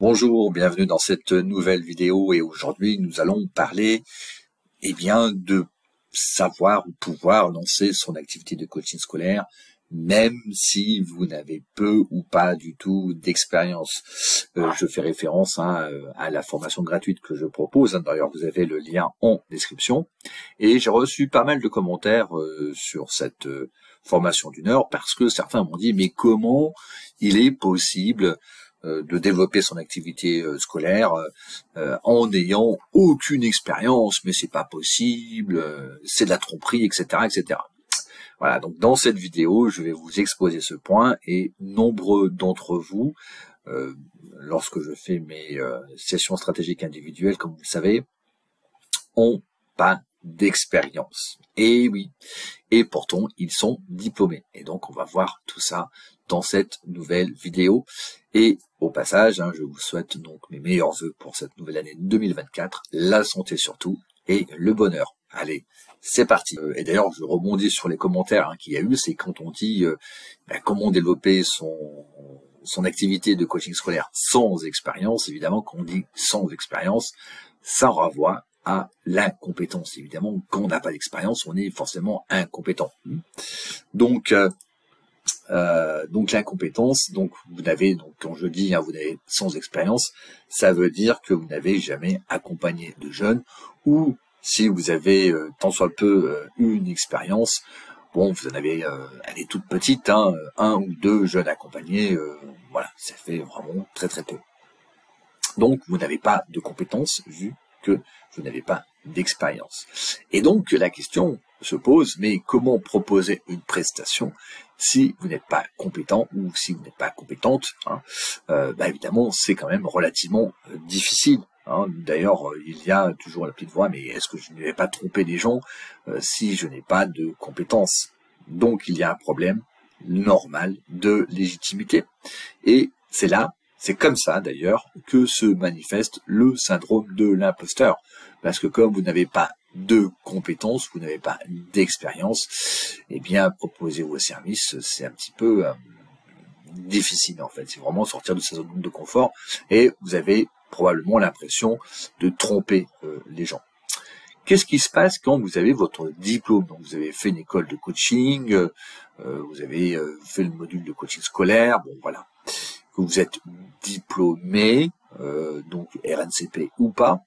Bonjour, bienvenue dans cette nouvelle vidéo et aujourd'hui nous allons parler de savoir ou pouvoir lancer son activité de coaching scolaire même si vous n'avez peu ou pas du tout d'expérience. Je fais référence à la formation gratuite que je propose, d'ailleurs vous avez le lien en description, et j'ai reçu pas mal de commentaires sur cette formation d'une heure parce que certains m'ont dit mais comment il est possible de développer son activité scolaire en n'ayant aucune expérience, mais c'est pas possible, c'est de la tromperie, etc., etc. Voilà, donc dans cette vidéo, je vais vous exposer ce point et nombreux d'entre vous, lorsque je fais mes sessions stratégiques individuelles, comme vous le savez, ont pas d'expérience. Et oui, et pourtant ils sont diplômés. Et donc on va voir tout ça dans cette nouvelle vidéo. Et au passage, je vous souhaite donc mes meilleurs vœux pour cette nouvelle année 2024, la santé surtout et le bonheur. Allez, c'est parti. Et d'ailleurs, je rebondis sur les commentaires qu'il y a eu, c'est quand on dit comment développer son activité de coaching scolaire sans expérience. Évidemment, quand on dit sans expérience, ça renvoie à l'incompétence. Évidemment, quand on n'a pas d'expérience, on est forcément incompétent. Donc l'incompétence, donc vous n'avez, donc quand je dis vous n'avez sans expérience, ça veut dire que vous n'avez jamais accompagné de jeunes, ou si vous avez tant soit peu une expérience, bon, vous en avez, elle est toute petite, un ou deux jeunes accompagnés, voilà, ça fait vraiment très très peu. Donc vous n'avez pas de compétences vu que vous n'avez pas d'expérience. Et donc la question se pose, mais comment proposer une prestation si vous n'êtes pas compétent ou si vous n'êtes pas compétente, évidemment c'est quand même relativement difficile. D'ailleurs, il y a toujours la petite voix, mais est-ce que je ne vais pas tromper les gens si je n'ai pas de compétences? Donc il y a un problème normal de légitimité. Et c'est comme ça d'ailleurs que se manifeste le syndrome de l'imposteur. Parce que comme vous n'avez pas de compétences, vous n'avez pas d'expérience, proposer vos services, c'est un petit peu difficile en fait. C'est vraiment sortir de sa zone de confort et vous avez probablement l'impression de tromper les gens. Qu'est-ce qui se passe quand vous avez votre diplôme? Donc vous avez fait une école de coaching, vous avez fait le module de coaching scolaire, bon voilà, que vous êtes diplômé, donc RNCP ou pas.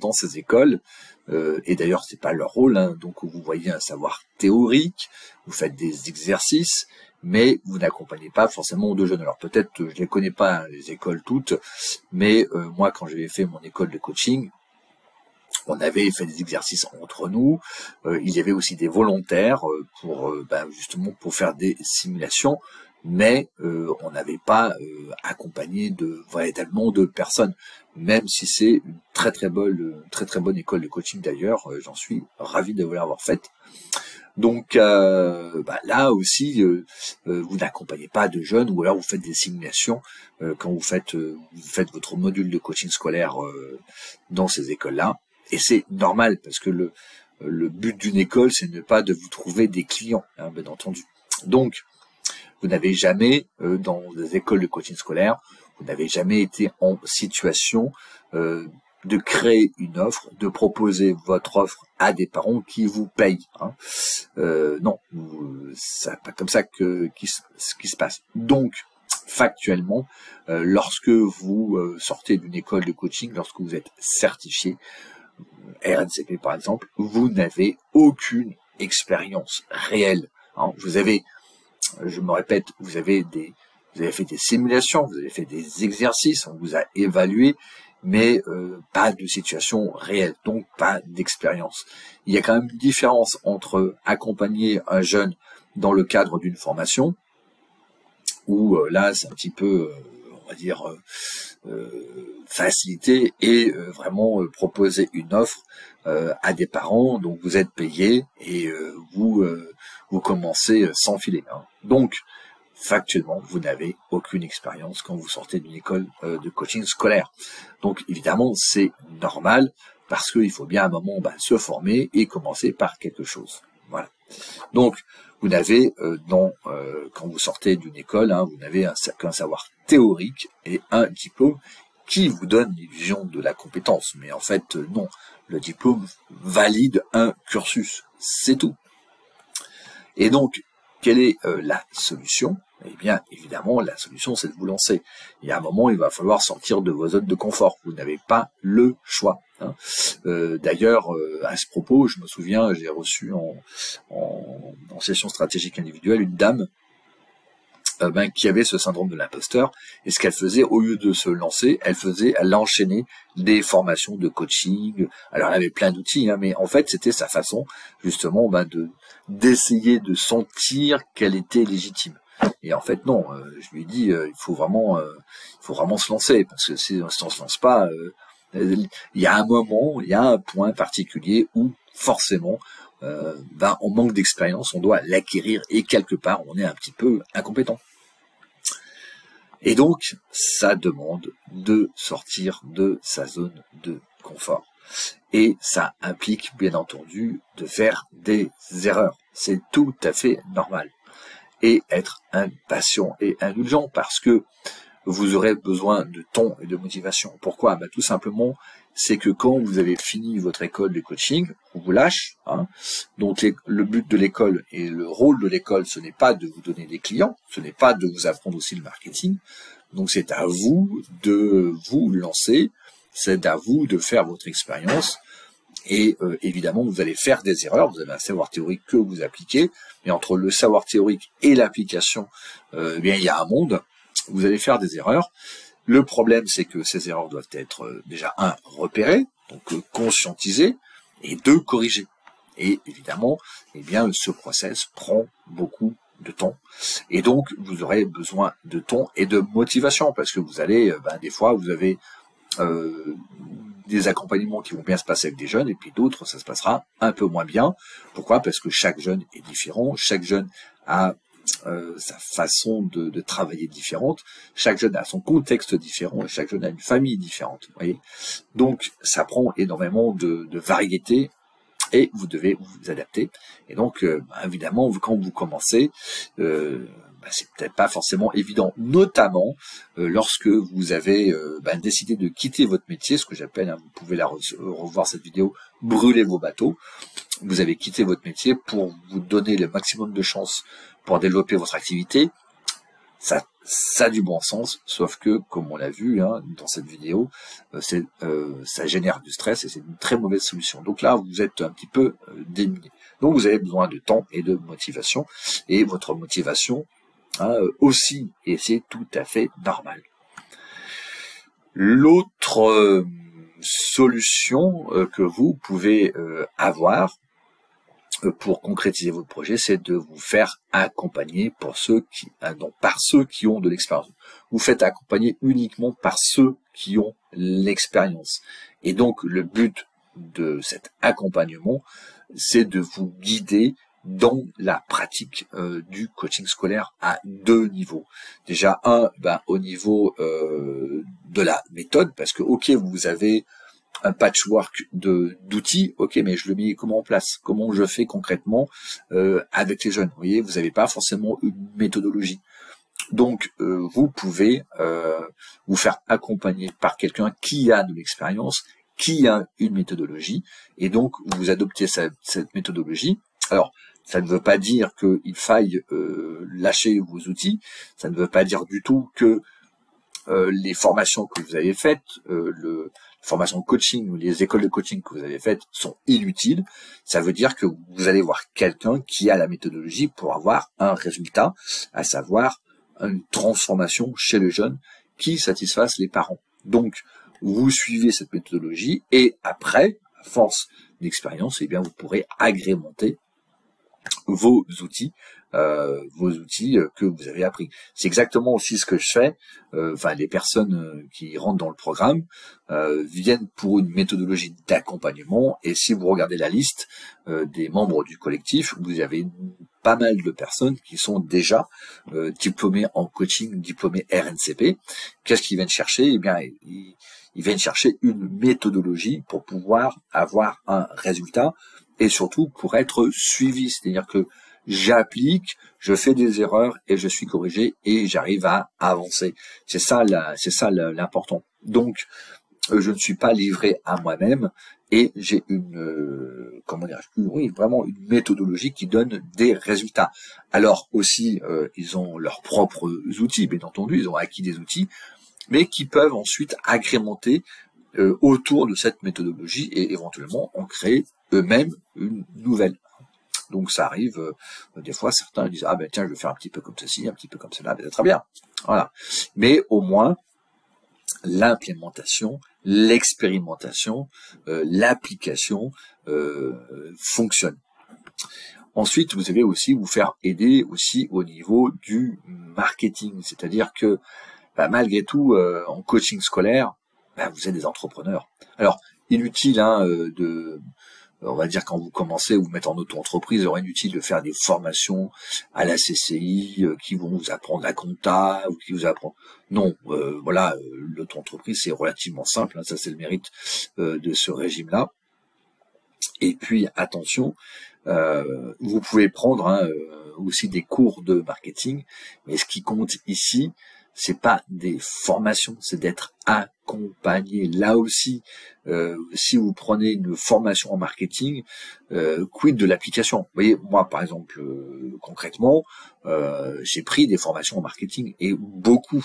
Dans ces écoles, et d'ailleurs c'est pas leur rôle, donc vous voyez un savoir théorique, vous faites des exercices, mais vous n'accompagnez pas forcément de jeunes. Alors peut-être, je les connais pas les écoles toutes, mais moi quand j'avais fait mon école de coaching, on avait fait des exercices entre nous, il y avait aussi des volontaires justement pour faire des simulations, mais on n'avait pas accompagné véritablement de personnes, même si c'est une très très bonne école de coaching d'ailleurs, j'en suis ravi de l'avoir faite. Donc là aussi, vous n'accompagnez pas de jeunes, ou alors vous faites des simulations quand vous faites votre module de coaching scolaire dans ces écoles-là. Et c'est normal, parce que le but d'une école, c'est ne pas de vous trouver des clients, bien entendu. Donc, vous n'avez jamais, dans des écoles de coaching scolaire, vous n'avez jamais été en situation de créer une offre, de proposer votre offre à des parents qui vous payent. Non, c'est pas comme ça qui se passe. Donc, factuellement, lorsque vous sortez d'une école de coaching, lorsque vous êtes certifié, RNCP par exemple, vous n'avez aucune expérience réelle. Vous avez, je me répète, vous avez fait des simulations, vous avez fait des exercices, on vous a évalué, mais pas de situation réelle, donc pas d'expérience. Il y a quand même une différence entre accompagner un jeune dans le cadre d'une formation, où là c'est un petit peu, on va dire, facilité, et vraiment proposer une offre à des parents, donc vous êtes payé et vous commencez sans filet. Donc factuellement, vous n'avez aucune expérience quand vous sortez d'une école de coaching scolaire. Donc évidemment, c'est normal, parce qu'il faut bien à un moment se former et commencer par quelque chose. Voilà. Donc, vous n'avez quand vous sortez d'une école, vous n'avez qu'un savoir théorique et un diplôme qui vous donne l'illusion de la compétence. Mais en fait, non. Le diplôme valide un cursus. C'est tout. Et donc, quelle est la solution? Eh bien, évidemment, la solution, c'est de vous lancer. Il y a un moment, il va falloir sortir de vos zones de confort. Vous n'avez pas le choix. D'ailleurs, à ce propos, je me souviens, j'ai reçu en session stratégique individuelle une dame qui avait ce syndrome de l'imposteur, et ce qu'elle faisait, au lieu de se lancer, elle enchaînait des formations de coaching. Alors elle avait plein d'outils, mais en fait c'était sa façon justement d'essayer de sentir qu'elle était légitime. Et en fait non, je lui ai dit il faut vraiment se lancer, parce que si on se lance pas, il y a un moment, il y a un point particulier où forcément on manque d'expérience, on doit l'acquérir, et quelque part on est un petit peu incompétent. Et donc, ça demande de sortir de sa zone de confort. Et ça implique, bien entendu, de faire des erreurs. C'est tout à fait normal. Et être impatient et indulgent, parce que vous aurez besoin de temps et de motivation. Pourquoi? Tout simplement, c'est que quand vous avez fini votre école de coaching, on vous lâche. Donc le but de l'école et le rôle de l'école, ce n'est pas de vous donner des clients, ce n'est pas de vous apprendre aussi le marketing. Donc c'est à vous de vous lancer, c'est à vous de faire votre expérience. Et évidemment, vous allez faire des erreurs, vous avez un savoir théorique que vous appliquez, mais entre le savoir théorique et l'application, il y a un monde. Vous allez faire des erreurs. Le problème, c'est que ces erreurs doivent être déjà, repérées, donc conscientisées, et 2, corrigées. Et évidemment, ce process prend beaucoup de temps. Et donc, vous aurez besoin de temps et de motivation, parce que vous allez, des fois, vous avez des accompagnements qui vont bien se passer avec des jeunes, et puis d'autres, ça se passera un peu moins bien. Pourquoi? Parce que chaque jeune est différent, chaque jeune a sa façon de travailler différente, chaque jeune a son contexte différent, et chaque jeune a une famille différente. Vous voyez, donc ça prend énormément de variété, et vous devez vous adapter. Et donc évidemment, quand vous commencez, c'est peut-être pas forcément évident, notamment lorsque vous avez décidé de quitter votre métier, ce que j'appelle, vous pouvez revoir cette vidéo, brûler vos bateaux. Vous avez quitté votre métier pour vous donner le maximum de chances pour développer votre activité. Ça a du bon sens, sauf que, comme on l'a vu dans cette vidéo, ça génère du stress, et c'est une très mauvaise solution. Donc là, vous êtes un petit peu démunis. Donc vous avez besoin de temps et de motivation, et votre motivation aussi, et c'est tout à fait normal. L'autre solution que vous pouvez avoir pour concrétiser votre projet, c'est de vous faire accompagner par ceux qui ont de l'expérience. Vous faites accompagner uniquement par ceux qui ont l'expérience. Et donc, le but de cet accompagnement, c'est de vous guider dans la pratique du coaching scolaire à 2 niveaux. Déjà, au niveau de la méthode, parce que, vous avez un patchwork d'outils, mais je le mets comment en place, comment je fais concrètement avec les jeunes. Vous voyez, vous n'avez pas forcément une méthodologie. Donc, vous pouvez vous faire accompagner par quelqu'un qui a de l'expérience, qui a une méthodologie, et donc vous adoptez cette méthodologie. Alors, ça ne veut pas dire qu'il faille lâcher vos outils, ça ne veut pas dire du tout que les formations que vous avez faites, les formations de coaching ou les écoles de coaching que vous avez faites sont inutiles. Ça veut dire que vous allez voir quelqu'un qui a la méthodologie pour avoir un résultat, à savoir une transformation chez le jeune qui satisfasse les parents. Donc, vous suivez cette méthodologie, et après, à force d'expérience, vous pourrez agrémenter vos outils que vous avez appris. C'est exactement aussi ce que je fais. Les personnes qui rentrent dans le programme viennent pour une méthodologie d'accompagnement, et si vous regardez la liste des membres du collectif, vous avez pas mal de personnes qui sont déjà diplômées en coaching, diplômées RNCP. Qu'est-ce qu'ils viennent chercher? Ils viennent chercher une méthodologie pour pouvoir avoir un résultat, et surtout pour être suivis. C'est-à-dire que j'applique, je fais des erreurs et je suis corrigé et j'arrive à avancer. C'est ça l'important. Donc, je ne suis pas livré à moi-même et j'ai vraiment une méthodologie qui donne des résultats. Alors aussi, ils ont leurs propres outils, bien entendu, ils ont acquis des outils, mais qui peuvent ensuite agrémenter autour de cette méthodologie et éventuellement en créer eux-mêmes une nouvelle. Donc ça arrive, des fois certains disent ah ben tiens je vais faire un petit peu comme ceci, un petit peu comme cela, ben c'est très bien, voilà. Mais au moins l'implémentation, l'expérimentation, l'application fonctionne. Ensuite, vous devez aussi vous faire aider aussi au niveau du marketing, c'est-à-dire que malgré tout, en coaching scolaire, vous êtes des entrepreneurs. Alors, inutile on va dire quand vous commencez, vous mettre en auto-entreprise, il est inutile de faire des formations à la CCI qui vont vous apprendre la compta ou qui vous apprendre. Non, l'auto-entreprise c'est relativement simple, ça c'est le mérite de ce régime-là. Et puis attention, vous pouvez prendre aussi des cours de marketing, mais ce qui compte ici, c'est pas des formations, c'est d'être accompagné. Là aussi, si vous prenez une formation en marketing, quid de l'application? Vous voyez, moi par exemple, concrètement, j'ai pris des formations en marketing et beaucoup.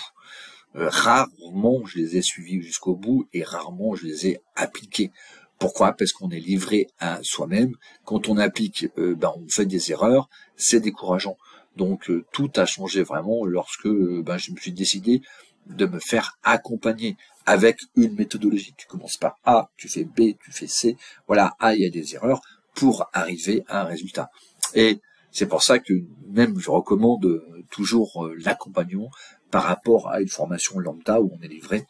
Rarement je les ai suivies jusqu'au bout et rarement je les ai appliquées. Pourquoi? Parce qu'on est livré à soi-même. Quand on applique, on fait des erreurs, c'est décourageant. Donc tout a changé vraiment lorsque je me suis décidé de me faire accompagner avec une méthodologie. Tu commences par A, tu fais B, tu fais C. Voilà, A, il y a des erreurs pour arriver à un résultat. Et c'est pour ça que même je recommande toujours l'accompagnement par rapport à une formation lambda où on est livré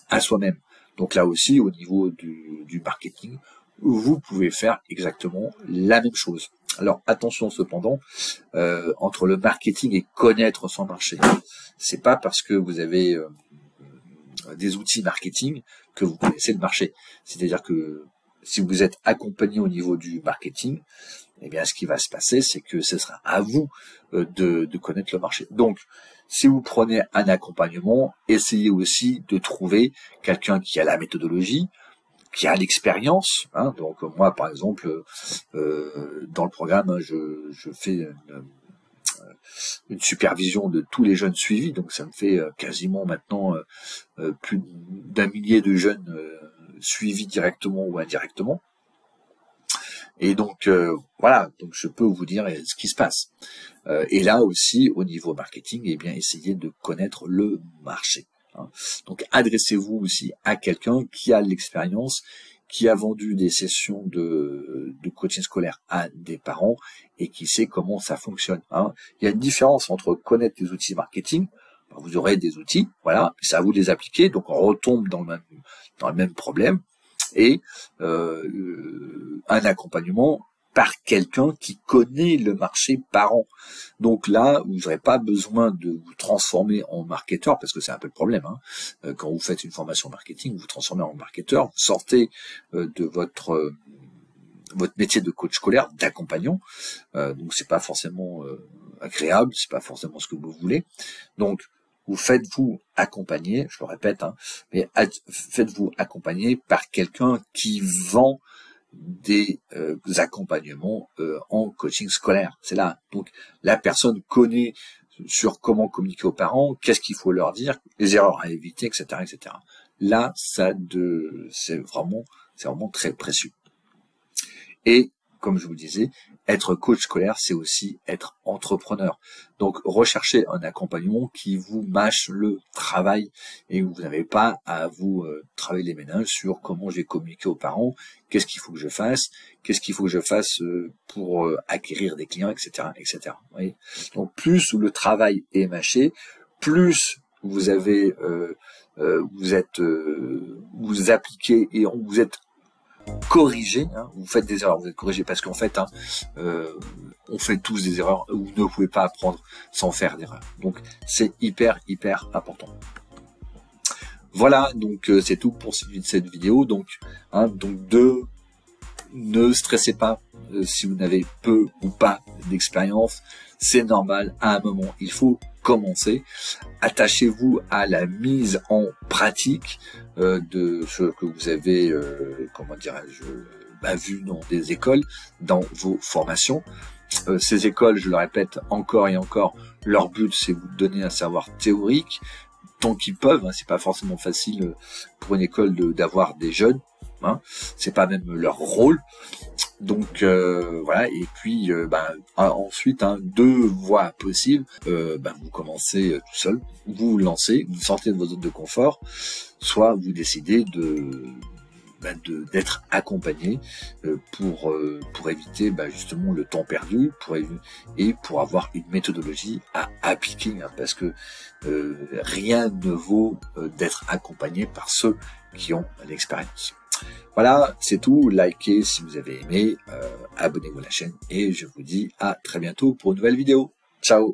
à soi-même. Donc là aussi, au niveau du marketing, vous pouvez faire exactement la même chose. Alors attention cependant, entre le marketing et connaître son marché, c'est pas parce que vous avez des outils marketing que vous connaissez le marché. C'est-à-dire que si vous êtes accompagné au niveau du marketing, eh bien ce qui va se passer, c'est que ce sera à vous de connaître le marché. Donc si vous prenez un accompagnement, essayez aussi de trouver quelqu'un qui a la méthodologie, qui a l'expérience. Donc moi, par exemple, dans le programme, je fais une supervision de tous les jeunes suivis. Donc ça me fait quasiment maintenant plus d'1 millier de jeunes suivis directement ou indirectement. Et donc donc je peux vous dire ce qui se passe. Et là aussi, au niveau marketing, essayez de connaître le marché. Donc adressez-vous aussi à quelqu'un qui a l'expérience, qui a vendu des sessions de coaching scolaire à des parents et qui sait comment ça fonctionne. Il y a une différence entre connaître les outils marketing, vous aurez des outils, voilà, c'est à vous de les appliquer, donc on retombe dans le même problème, et un accompagnement par quelqu'un qui connaît le marché parent. Donc là, vous n'aurez pas besoin de vous transformer en marketeur, parce que c'est un peu le problème. Quand vous faites une formation marketing, vous vous transformez en marketeur, vous sortez de votre métier de coach scolaire, d'accompagnant. Donc c'est pas forcément agréable, c'est pas forcément ce que vous voulez. Donc vous faites-vous accompagner, je le répète, mais faites-vous accompagner par quelqu'un qui vend des accompagnements en coaching scolaire. C'est là. Donc la personne connaît sur comment communiquer aux parents, qu'est-ce qu'il faut leur dire, les erreurs à éviter, etc., etc. Là, c'est vraiment très précieux. Et comme je vous disais, être coach scolaire, c'est aussi être entrepreneur. Donc, recherchez un accompagnement qui vous mâche le travail et où vous n'avez pas à vous travailler les méninges sur comment je vais communiquer aux parents, qu'est-ce qu'il faut que je fasse pour acquérir des clients, etc., etc. Vous voyez. Donc, plus le travail est mâché, plus vous avez, vous appliquez et vous êtes corriger, vous faites des erreurs, vous êtes corrigé parce qu'en fait, on fait tous des erreurs, vous ne pouvez pas apprendre sans faire d'erreurs. Donc c'est hyper important. Voilà, donc c'est tout pour cette vidéo. Donc, ne stressez pas si vous n'avez peu ou pas d'expérience. C'est normal, à un moment, il faut commencer. Attachez-vous à la mise en pratique de ce que vous avez, comment dirais-je, vu dans des écoles, dans vos formations. Ces écoles, je le répète encore et encore, leur but c'est vous donner un savoir théorique tant qu'ils peuvent. C'est pas forcément facile pour une école d'avoir des jeunes. C'est pas même leur rôle. Donc voilà, et puis ensuite deux voies possibles. Vous commencez tout seul, vous lancez, vous sortez de vos zones de confort, soit vous décidez d'être accompagné pour éviter justement le temps perdu, pour avoir une méthodologie à appliquer, parce que rien ne vaut d'être accompagné par ceux qui ont l'expérience. Voilà, c'est tout. Likez si vous avez aimé, abonnez-vous à la chaîne et je vous dis à très bientôt pour une nouvelle vidéo. Ciao!